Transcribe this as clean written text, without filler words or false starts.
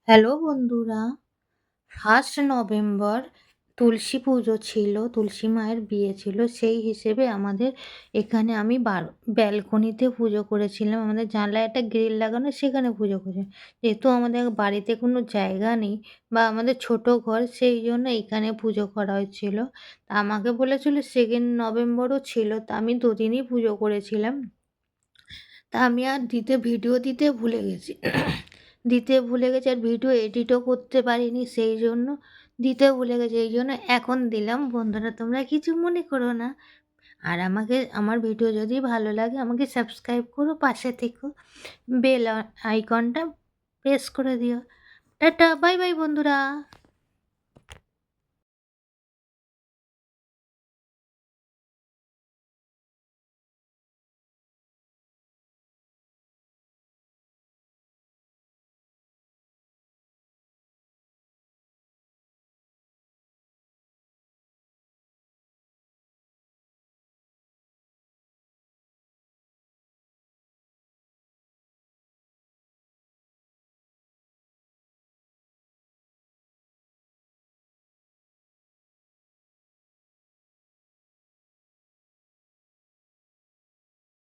Hello বন্ধুরা, 1st November তুলসী পুজো ছিল, তুলসী মায়ের বিয়ে ছিল। সেই হিসেবে আমাদের এখানে আমি ব্যালকনিতে পুজো করেছিলাম। আমাদের জানলায় একটা গ্রিল লাগানো, সেখানে পুজো করেছিলাম। যেহেতু আমাদের বাড়িতে কোনো জায়গা নেই বা আমাদের ছোট ঘর, সেই জন্য এইখানে পুজো করা হয়েছিল। তা আমাকে বলেছিল 2nd নভেম্বরও ছিল, তা আমি দুদিনই পুজো করেছিলাম। তা আমি আর ভিডিও দিতে ভুলে গেছি। আর ভিডিও এডিটও করতে পারিনি, সেই জন্য দিতে ভুলে গেছি। এই জন্য এখন দিলাম। বন্ধুরা, তোমরা কিছু মনে করো না। আর আমার ভিডিও যদি ভালো লাগে আমাকে সাবস্ক্রাইব করো, পাশে থেকো, বেল আইকনটা প্রেস করে দিও। টাটা, বাই বাই বন্ধুরা।